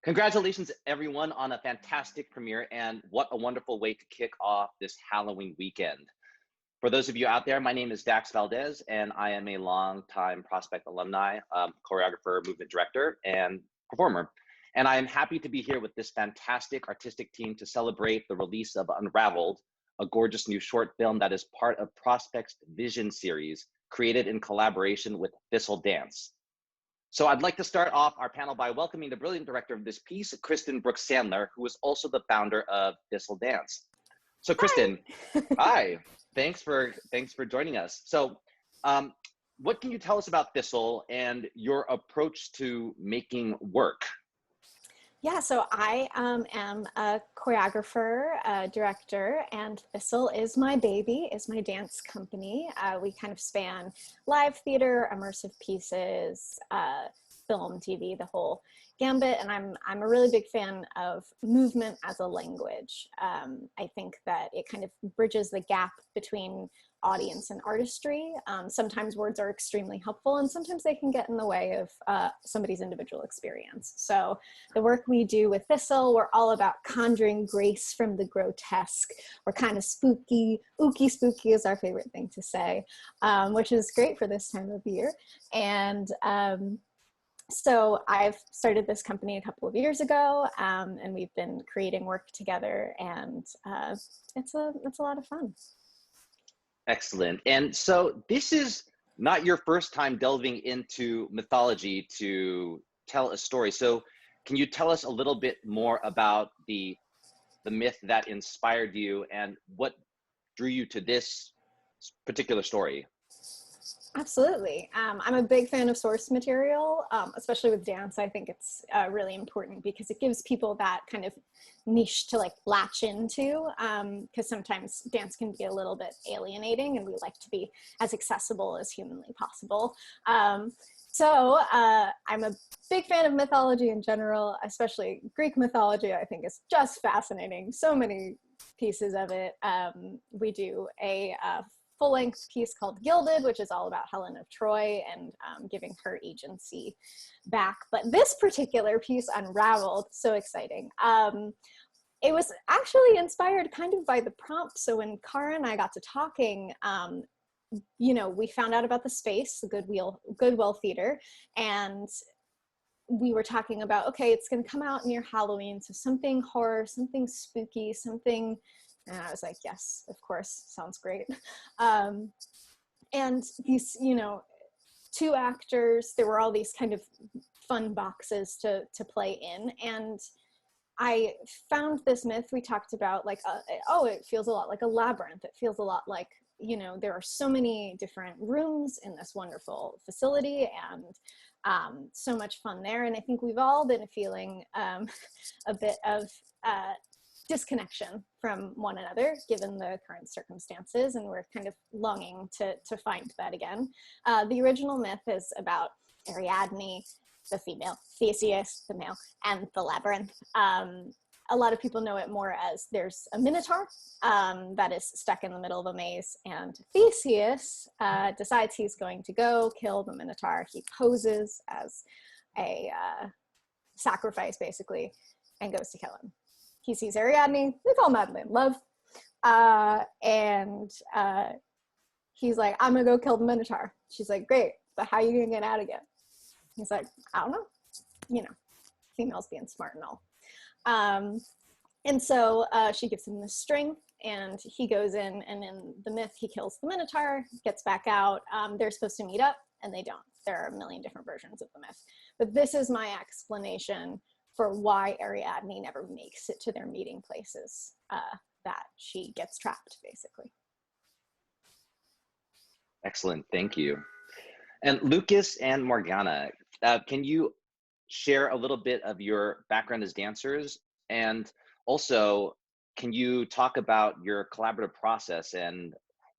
Congratulations, everyone, on a fantastic premiere, and what a wonderful way to kick off this Halloween weekend. For those of you out there, my name is Dax Valdes, and I am a longtime Prospect alumni, choreographer, movement director, and performer. And I am happy to be here with this fantastic artistic team to celebrate the release of UNRAVELL'D, a gorgeous new short film that is part of Prospect's Vision series, created in collaboration with Thistle Dance. So I'd like to start off our panel by welcoming the brilliant director of this piece, Kristen Sandler, who is also the founder of Thistle Dance. So Kristen, hi. Thanks for joining us. So what can you tell us about Thistle and your approach to making work? Yeah, so I am a choreographer, director, and Thistle is my baby, is my dance company. We kind of span live theater, immersive pieces, film, TV, the whole gambit, and I'm a really big fan of movement as a language. I think that it kind of bridges the gap between audience and artistry. Sometimes words are extremely helpful, and sometimes they can get in the way of somebody's individual experience. So the work we do with Thistle, we're all about conjuring grace from the grotesque. We're kind of spooky. Ooky spooky is our favorite thing to say, which is great for this time of year. And so I've started this company a couple of years ago, and we've been creating work together, and it's a lot of fun. Excellent. And so this is not your first time delving into mythology to tell a story. So can you tell us a little bit more about the myth that inspired you and what drew you to this particular story? Absolutely. I'm a big fan of source material, especially with dance. I think it's really important because it gives people that kind of niche to like latch into, because sometimes dance can be a little bit alienating and we like to be as accessible as humanly possible. So I'm a big fan of mythology in general, especially Greek mythology. I think is just fascinating. So many pieces of it. We do a full-length piece called Gilded, which is all about Helen of Troy and giving her agency back. But this particular piece, Unraveled, so exciting. It was actually inspired kind of by the prompt. So when Cara and I got to talking, you know, we found out about the space, the Goodwill Theater, and we were talking about, okay, it's going to come out near Halloween, so something horror, something spooky, something. And I was like, yes, of course, sounds great. And these, you know, two actors, there were all these kind of fun boxes to play in. And I found this myth we talked about, like, oh, it feels a lot like a labyrinth. It feels a lot like, you know, there are so many different rooms in this wonderful facility and so much fun there. And I think we've all been feeling a bit of disconnection from one another given the current circumstances, and we're kind of longing to find that again. The original myth is about Ariadne, the female, Theseus, the male, and the labyrinth. A lot of people know it more as there's a minotaur that is stuck in the middle of a maze, and Theseus decides he's going to go kill the minotaur. He poses as a sacrifice, basically, and goes to kill him. He sees Ariadne, they fall madly in love, and he's like, I'm gonna go kill the Minotaur. She's like, great, but how are you gonna get out again? He's like, I don't know, you know, females being smart and all. And so she gives him the strength, and he goes in, and in the myth, he kills the Minotaur, gets back out. They're supposed to meet up, and they don't. There are a million different versions of the myth. But this is my explanation for why Ariadne never makes it to their meeting places, that she gets trapped, basically. Excellent, thank you. And Lucas and Morgana, can you share a little bit of your background as dancers? And also, can you talk about your collaborative process and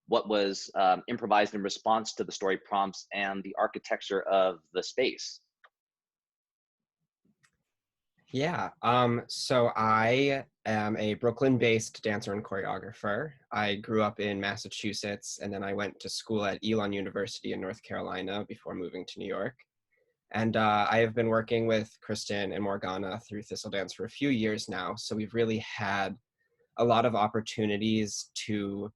what was improvised in response to the story prompts and the architecture of the space? Yeah, so I am a Brooklyn-based dancer and choreographer. I grew up in Massachusetts, and then I went to school at Elon University in North Carolina before moving to New York. And I have been working with Kristen and Morgana through Thistle Dance for a few years now. So we've really had a lot of opportunities to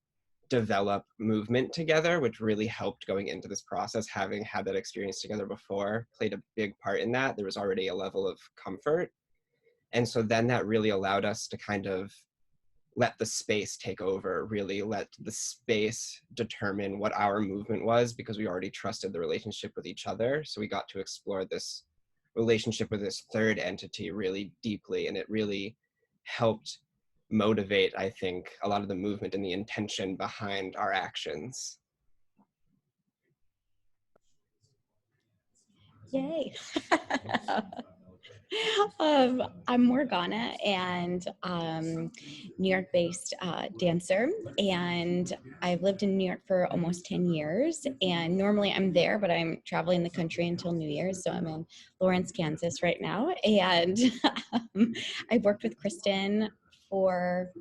develop movement together, which really helped going into this process. Having had that experience together before played a big part in that. There was already a level of comfort. And so then that really allowed us to kind of let the space take over, really let the space determine what our movement was, because we already trusted the relationship with each other. So we got to explore this relationship with this third entity really deeply, and it really helped motivate, I think, a lot of the movement and the intention behind our actions. Yay. I'm Morgana, and New York-based dancer, and I've lived in New York for almost 10 years, and normally I'm there, but I'm traveling the country until New Year's, so I'm in Lawrence, Kansas right now, and I've worked with Kristen for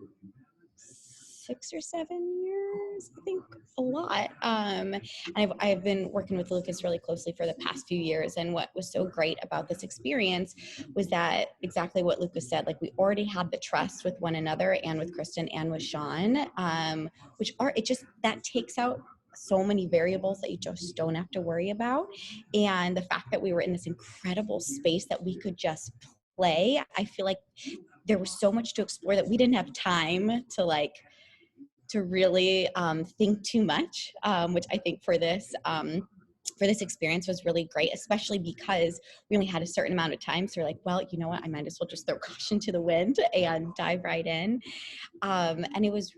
6 or 7 years, I think, a lot. And I've been working with Lucas really closely for the past few years. And what was so great about this experience was that exactly what Lucas said, like we already had the trust with one another and with Kristen and with Sean, that takes out so many variables that you just don't have to worry about. And the fact that we were in this incredible space that we could just play, I feel like there was so much to explore that we didn't have time to really think too much, which I think for this experience was really great, especially because we only had a certain amount of time. So we're like, well, you know what? I might as well just throw caution to the wind and dive right in. And it was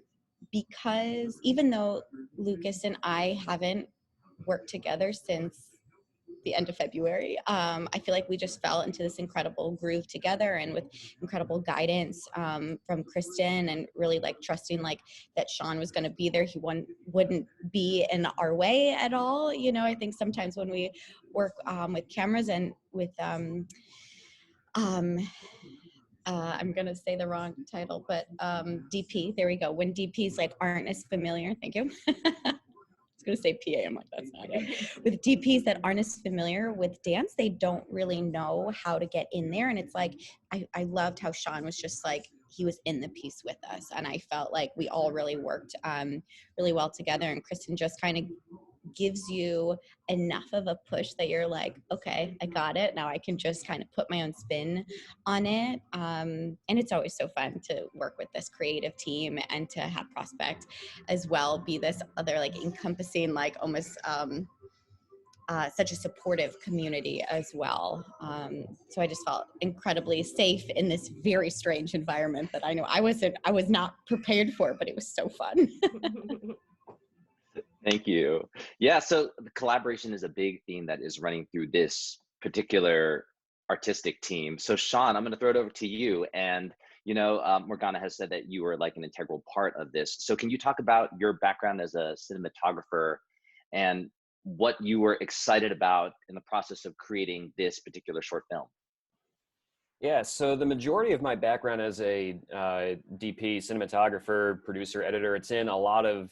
because even though Lucas and I haven't worked together since the end of February, I feel like we just fell into this incredible groove together, and with incredible guidance from Kristen, and really like trusting like that Sean was going to be there. He wouldn't be in our way at all. You know, I think sometimes when we work with cameras and with I'm going to say the wrong title, but DP, there we go. When DPs like aren't as familiar, thank you. Going to say PA, I'm like, that's not it. With DPs that aren't as familiar with dance, they don't really know how to get in there. And it's like, I loved how Sean was just like, he was in the piece with us. And I felt like we all really worked really well together. And Kristen just kind of gives you enough of a push that you're like, okay, I got it. Now I can just kind of put my own spin on it. And it's always so fun to work with this creative team, and to have Prospect as well be this other like encompassing, like almost such a supportive community as well. So I just felt incredibly safe in this very strange environment that I know I was not prepared for, but it was so fun. Thank you. Yeah, so the collaboration is a big theme that is running through this particular artistic team. So Sean, I'm going to throw it over to you. And, you know, Morgana has said that you were like an integral part of this. So can you talk about your background as a cinematographer and what you were excited about in the process of creating this particular short film? Yeah, so the majority of my background as a DP, cinematographer, producer, editor, it's in a lot of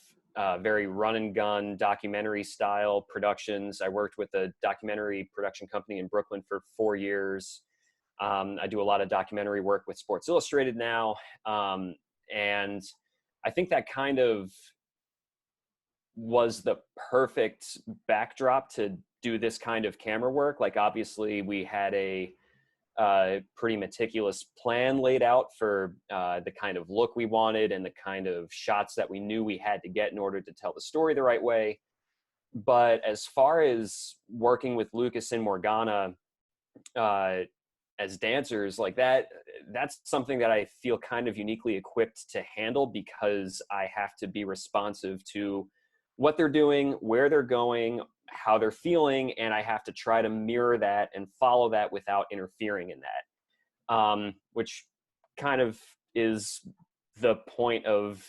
very run and gun documentary style productions. I worked with a documentary production company in Brooklyn for 4 years. I do a lot of documentary work with Sports Illustrated now. And I think that kind of was the perfect backdrop to do this kind of camera work. Like, obviously we had a pretty meticulous plan laid out for the kind of look we wanted and the kind of shots that we knew we had to get in order to tell the story the right way. But as far as working with Lucas and Morgana as dancers, like that's something that I feel kind of uniquely equipped to handle, because I have to be responsive to what they're doing, where they're going, how they're feeling, and I have to try to mirror that and follow that without interfering in that, which kind of is the point of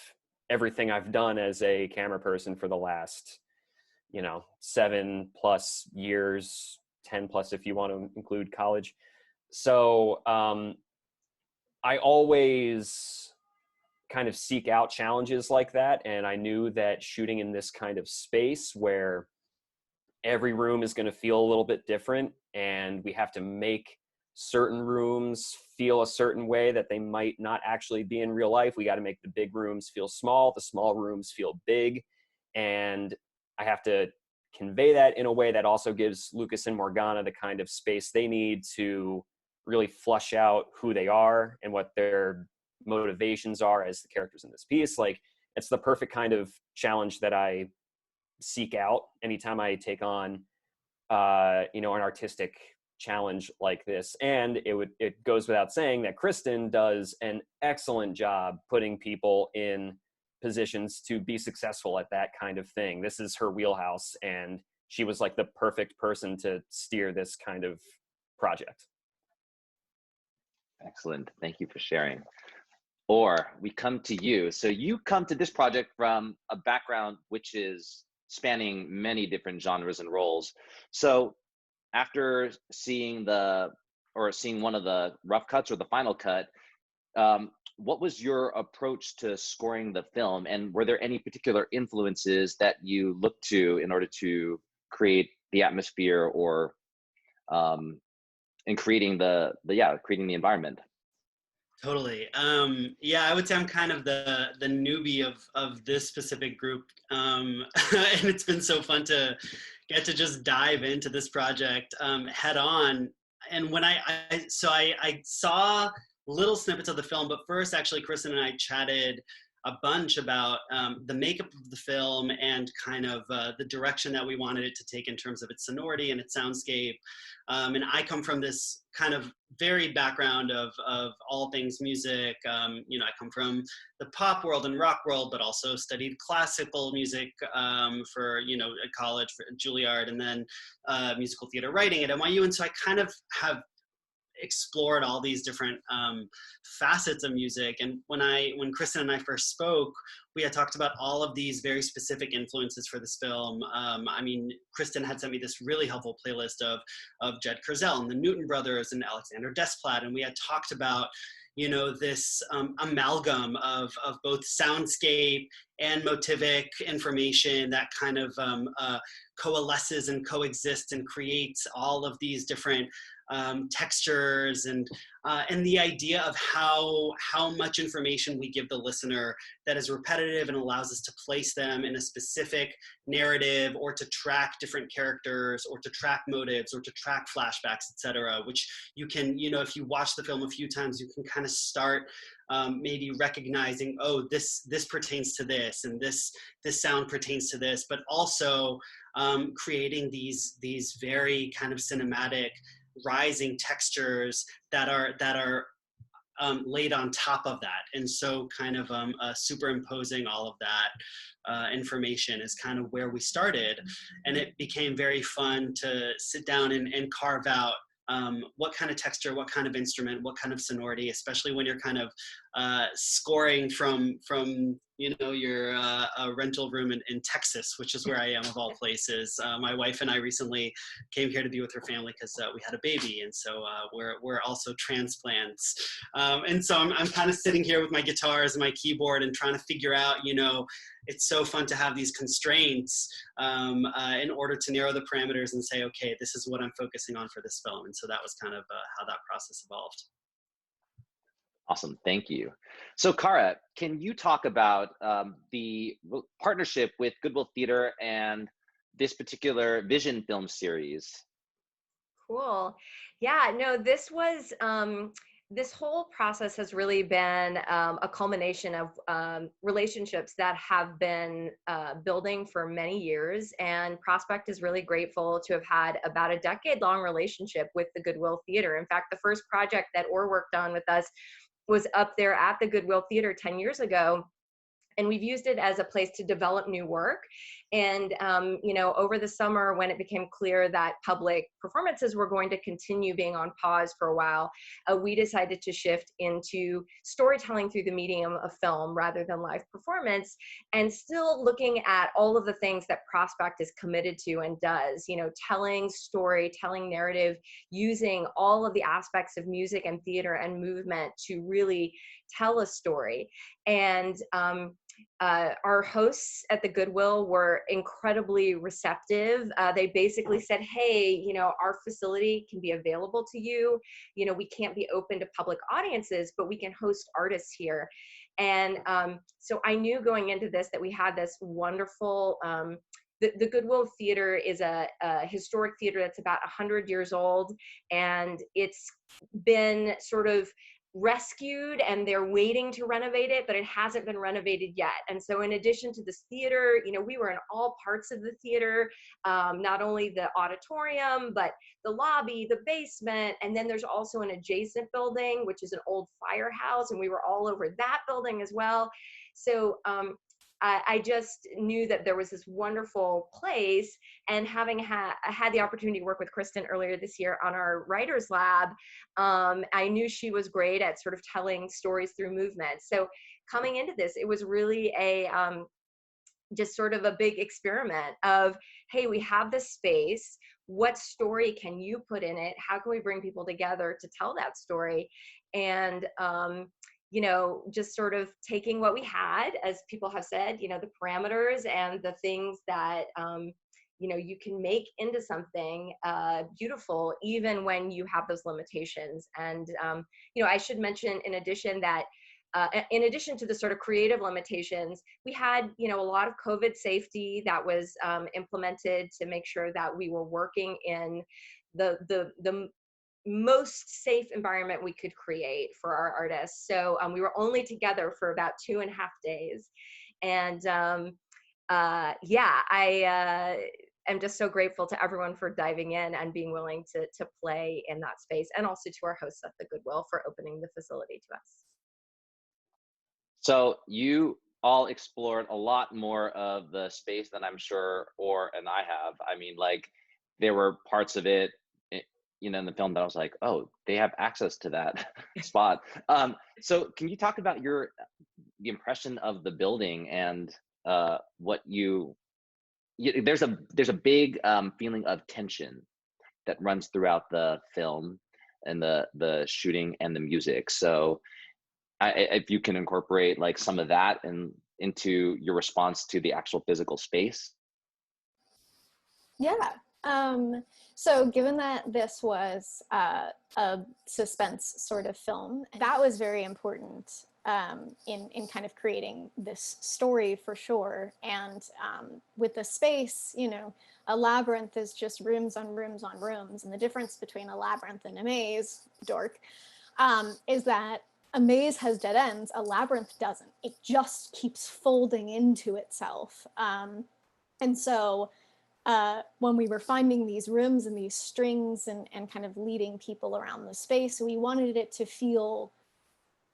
everything I've done as a camera person for the last, 7+ years, 10+ if you want to include college. So I always kind of seek out challenges like that, and I knew that shooting in this kind of space where every room is going to feel a little bit different and we have to make certain rooms feel a certain way that they might not actually be in real life. We got to make the big rooms feel small, the small rooms feel big, and I have to convey that in a way that also gives Lucas and Morgana the kind of space they need to really flush out who they are and what their motivations are as the characters in this piece. Like, it's the perfect kind of challenge that I seek out anytime I take on, you know, an artistic challenge like this. And it goes without saying that Kristen does an excellent job putting people in positions to be successful at that kind of thing. This is her wheelhouse, and she was like the perfect person to steer this kind of project. Excellent. Thank you for sharing. Or we come to you. So you come to this project from a background which is spanning many different genres and roles. So after seeing one of the rough cuts or the final cut, what was your approach to scoring the film? And were there any particular influences that you looked to in order to create the atmosphere or in creating creating the environment? Totally. Yeah, I would say I'm kind of the newbie of this specific group. And it's been so fun to get to just dive into this project head on. And when I saw little snippets of the film, but first actually Kristen and I chatted a bunch about the makeup of the film and kind of the direction that we wanted it to take in terms of its sonority and its soundscape. And I come from this kind of varied background of all things music. You know, I come from the pop world and rock world, but also studied classical music for, you know, at college for Juilliard, and then musical theater writing at NYU. And so I kind of have explored all these different facets of music. And when Kristen and I first spoke, we had talked about all of these very specific influences for this film. I mean, Kristen had sent me this really helpful playlist of Jed Kurzel and the Newton Brothers and Alexander Desplat, and we had talked about, you know, this amalgam of both soundscape and motivic information that kind of coalesces and coexists and creates all of these different textures and the idea of how much information we give the listener that is repetitive and allows us to place them in a specific narrative, or to track different characters, or to track motives, or to track flashbacks, etc. Which you can, you know, if you watch the film a few times, you can kind of start maybe recognizing, oh, this pertains to this, and this sound pertains to this, but also creating these very kind of cinematic rising textures that are laid on top of that. And so kind of superimposing all of that information is kind of where we started. And it became very fun to sit down and carve out what kind of texture, what kind of instrument, what kind of sonority, especially when you're kind of scoring from you know, your rental room in Texas, which is where I am of all places. My wife and I recently came here to be with her family because we had a baby, and so we're also transplants. And so I'm kind of sitting here with my guitars and my keyboard and trying to figure out, you know, it's so fun to have these constraints in order to narrow the parameters and say, okay, this is what I'm focusing on for this film. And so that was kind of how that process evolved. Awesome, thank you. So Cara, can you talk about the partnership with Goodwill Theater and this particular Vision film series? Cool. Yeah, no, this was, this whole process has really been a culmination of relationships that have been building for many years. And Prospect is really grateful to have had about a decade-long relationship with the Goodwill Theater. In fact, the first project that Or worked on with us was up there at the Goodwill Theater 10 years ago. And we've used it as a place to develop new work. And, you know, over the summer, when it became clear that public performances were going to continue being on pause for a while, we decided to shift into storytelling through the medium of film rather than live performance, and still looking at all of the things that Prospect is committed to and does, you know, telling story, telling narrative, using all of the aspects of music and theater and movement to really tell a story. And our hosts at the Goodwill were incredibly receptive. They basically said, hey, you know, our facility can be available to you. You know, we can't be open to public audiences, but we can host artists here. And so I knew going into this that we had this wonderful, the Goodwill Theater is a historic theater that's about 100 years old, and it's been sort of rescued and they're waiting to renovate it, but it hasn't been renovated yet. And so in addition to this theater, you know, we were in all parts of the theater, not only the auditorium, but the lobby, the basement, and then there's also an adjacent building, which is an old firehouse, and we were all over that building as well. So I just knew that there was this wonderful place, and having had the opportunity to work with Kristen earlier this year on our writers lab, I knew she was great at sort of telling stories through movement. So coming into this, it was really a just sort of a big experiment of, hey, we have this space. What story can you put in it? How can we bring people together to tell that story? And you know, just sort of taking what we had, as people have said, you know, the parameters and the things that, you know, you can make into something beautiful, even when you have those limitations. And, you know, I should mention in addition that, in addition to the sort of creative limitations, we had, you know, a lot of COVID safety that was implemented to make sure that we were working in the most safe environment we could create for our artists. So we were only together for about 2.5 days. And yeah, I am just so grateful to everyone for diving in and being willing to play in that space, and also to our hosts at the Goodwill for opening the facility to us. So you all explored a lot more of the space than I'm sure Or and I have. I mean, like, there were parts of it, you know, in the film that I was like, oh, they have access to that spot. So can you talk about the impression of the building and what there's a big feeling of tension that runs throughout the film and the shooting and the music. So if you can incorporate like some of that into your response to the actual physical space. Yeah. So given that this was a suspense sort of film, that was very important in kind of creating this story for sure. And with the space, you know, a labyrinth is just rooms on rooms on rooms. And the difference between a labyrinth and a maze, dork, is that a maze has dead ends, a labyrinth doesn't. It just keeps folding into itself. And so when we were finding these rooms and these strings and kind of leading people around the space, we wanted it to feel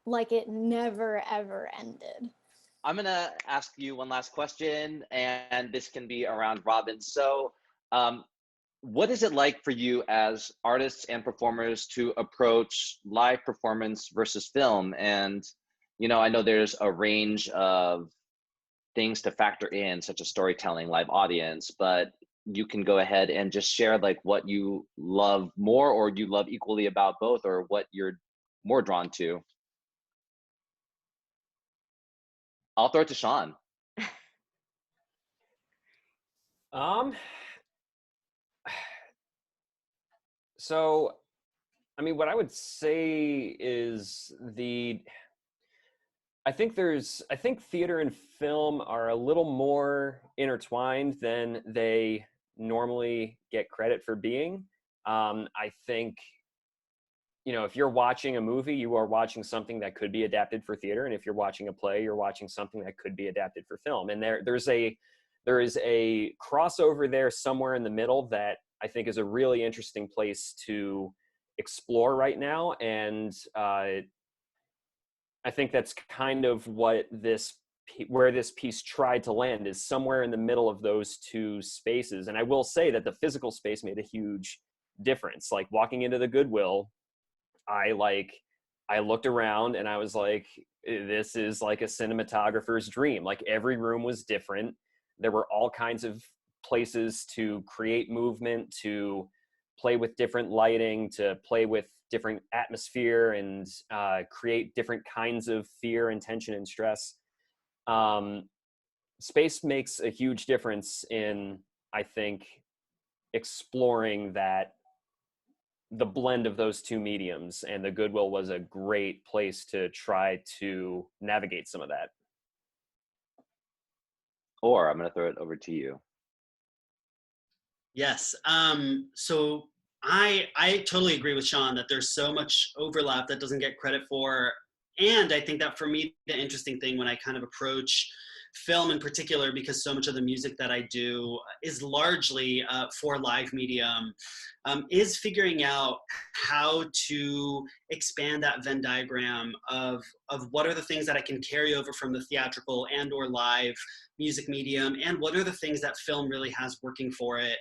like it never, ever ended. I'm gonna ask you one last question, and this can be around Robin. So what is it like for you as artists and performers to approach live performance versus film? And, you know, I know there's a range of things to factor in, such as storytelling, live audience, but you can go ahead and just share like what you love more or you love equally about both, or what you're more drawn to. I'll throw it to Sean. So, I mean, what I would say is I think theater and film are a little more intertwined than they normally get credit for being. I think, you know, if you're watching a movie, you are watching something that could be adapted for theater. And if you're watching a play, you're watching something that could be adapted for film. And there is a crossover there somewhere in the middle that I think is a really interesting place to explore right now. And I think that's kind of where this piece tried to land, is somewhere in the middle of those two spaces. And I will say that the physical space made a huge difference. Like walking into the Goodwill, I looked around and I was like, this is like a cinematographer's dream. Like every room was different. There were all kinds of places to create movement, to play with different lighting, to play with different atmosphere, and create different kinds of fear and tension and stress. space makes a huge difference in, I think, exploring that, the blend of those two mediums, and the Goodwill was a great place to try to navigate some of that. Or I'm going to throw it over to you. Yes. So I totally agree with Sean that there's so much overlap that doesn't get credit for. And I think that for me, the interesting thing when I kind of approach film in particular, because so much of the music that I do is largely for live medium, is figuring out how to expand that Venn diagram of what are the things that I can carry over from the theatrical and or live music medium, and what are the things that film really has working for it.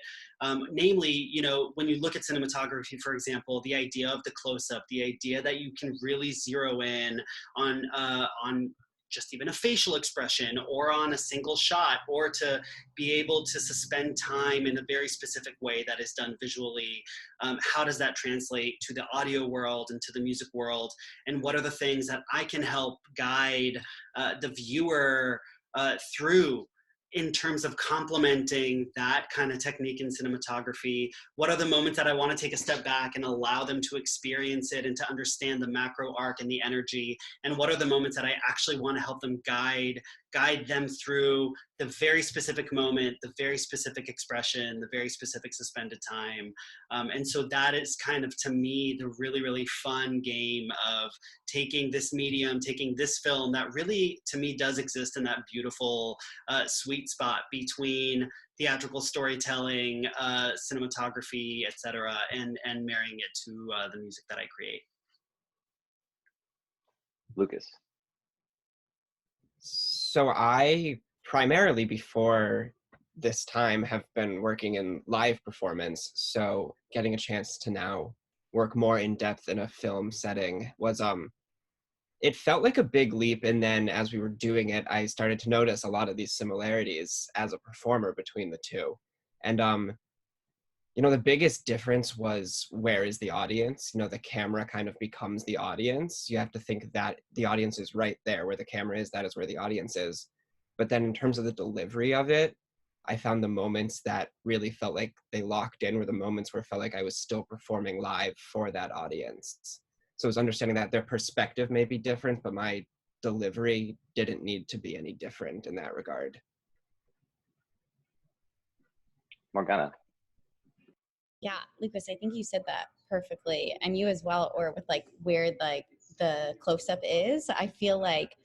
Namely, you know, when you look at cinematography, for example, the idea of the close-up, the idea that you can really zero in on just even a facial expression or on a single shot, or to be able to suspend time in a very specific way that is done visually. How does that translate to the audio world and to the music world? And what are the things that I can help guide the viewer through in terms of complementing that kind of technique in cinematography? What are the moments that I want to take a step back and allow them to experience it and to understand the macro arc and the energy? And what are the moments that I actually want to help them guide them through the very specific moment, the very specific expression, the very specific suspended time? And so that is kind of, to me, the really, really fun game of taking this medium, taking this film that really, to me, does exist in that beautiful sweet spot between theatrical storytelling, cinematography, etc., and marrying it to the music that I create. Lucas. So I primarily, before this time, have been working in live performance. So getting a chance to now work more in depth in a film setting was it felt like a big leap. And then as we were doing it, I started to notice a lot of these similarities as a performer between the two. And you know, the biggest difference was, where is the audience? You know, the camera kind of becomes the audience. You have to think that the audience is right there. Where the camera is, that is where the audience is. But then in terms of the delivery of it, I found the moments that really felt like they locked in were the moments where it felt like I was still performing live for that audience. So it was understanding that their perspective may be different, but my delivery didn't need to be any different in that regard. Morgana. Yeah, Lucas, I think you said that perfectly, and you as well, or with like where like the close-up is. I feel like,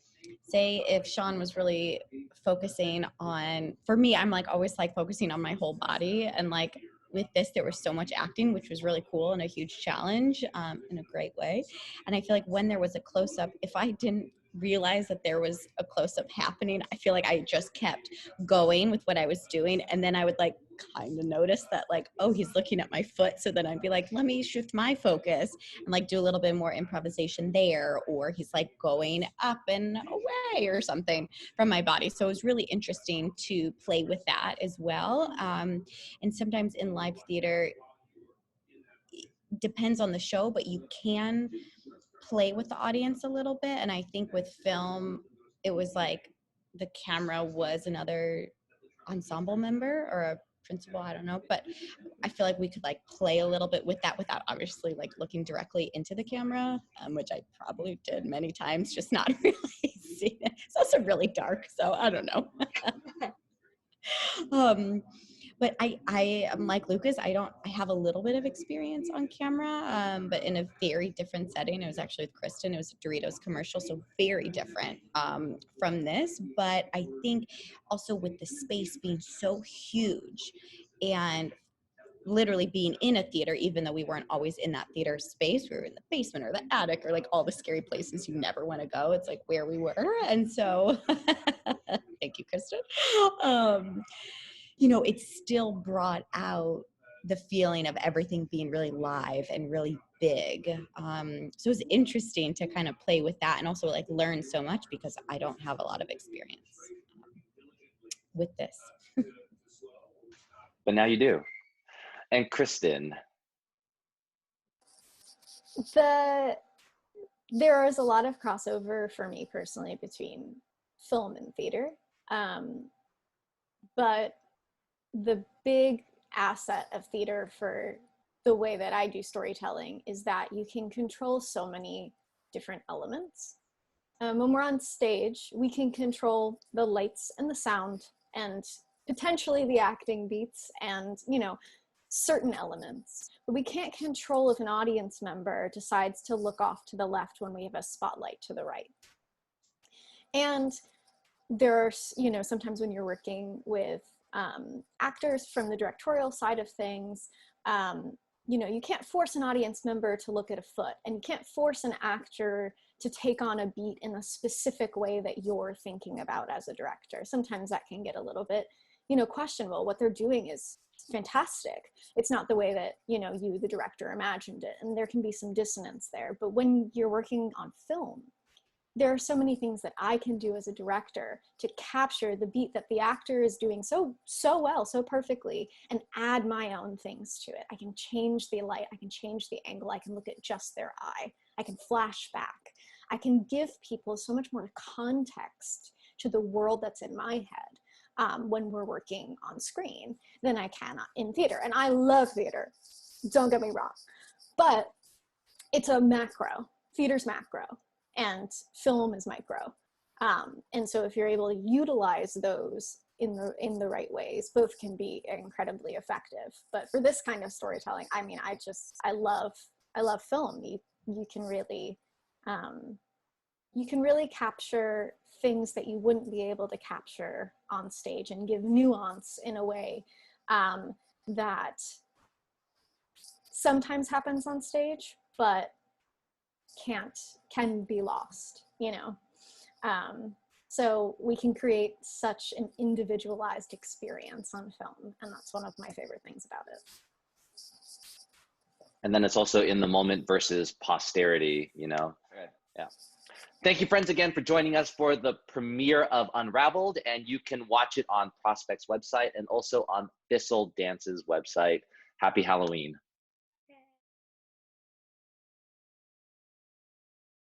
say if Sean was really focusing on, for me, I'm like always like focusing on my whole body, and like with this there was so much acting, which was really cool and a huge challenge in a great way. And I feel like when there was a close-up, if I didn't realize that there was a close-up happening, I feel like I just kept going with what I was doing, and then I would like kind of notice that like, oh, he's looking at my foot, so then I'd be like, let me shift my focus and like do a little bit more improvisation there, or he's like going up and away or something from my body. So it was really interesting to play with that as well. And sometimes in live theater, depends on the show, but you can play with the audience a little bit. And I think with film, it was like the camera was another ensemble member or a principal, I don't know, but I feel like we could like play a little bit with that without obviously like looking directly into the camera, which I probably did many times, just not really seeing it. It's also really dark, so I don't know. But I am like Lucas. I have a little bit of experience on camera, but in a very different setting. It was actually with Kristen. It was a Doritos commercial, so very different from this. But I think also with the space being so huge and literally being in a theater, even though we weren't always in that theater space, we were in the basement or the attic or like all the scary places you never want to go. It's like where we were. And so thank you, Kristen. You know, it still brought out the feeling of everything being really live and really big. So it was interesting to kind of play with that and also like learn so much, because I don't have a lot of experience with this. But now you do. And Kristen. There is a lot of crossover for me personally between film and theater. But the big asset of theater for the way that I do storytelling is that you can control so many different elements. When we're on stage, we can control the lights and the sound and potentially the acting beats and, you know, certain elements. But we can't control if an audience member decides to look off to the left when we have a spotlight to the right. And there's, you know, sometimes when you're working with actors from the directorial side of things, you know, you can't force an audience member to look at a foot, and you can't force an actor to take on a beat in a specific way that you're thinking about as a director. Sometimes that can get a little bit, you know, questionable. What they're doing is fantastic. It's not the way that, you know, you, the director, imagined it, and there can be some dissonance there. But when you're working on film, there are so many things that I can do as a director to capture the beat that the actor is doing so well, so perfectly, and add my own things to it. I can change the light, I can change the angle, I can look at just their eye, I can flash back. I can give people so much more context to the world that's in my head when we're working on screen than I can in theater. And I love theater, don't get me wrong, but it's a macro. Theater's macro and film is micro. And so if you're able to utilize those in the right ways, both can be incredibly effective. But for this kind of storytelling, I mean, I love film. You can really capture things that you wouldn't be able to capture on stage and give nuance in a way that sometimes happens on stage, but can be lost, you know. So we can create such an individualized experience on film, and that's one of my favorite things about it. And then it's also in the moment versus posterity, you know. Yeah. Thank you, friends, again for joining us for the premiere of Unravel'd, and you can watch it on Prospect's website and also on Thistle Dance's website. Happy Halloween.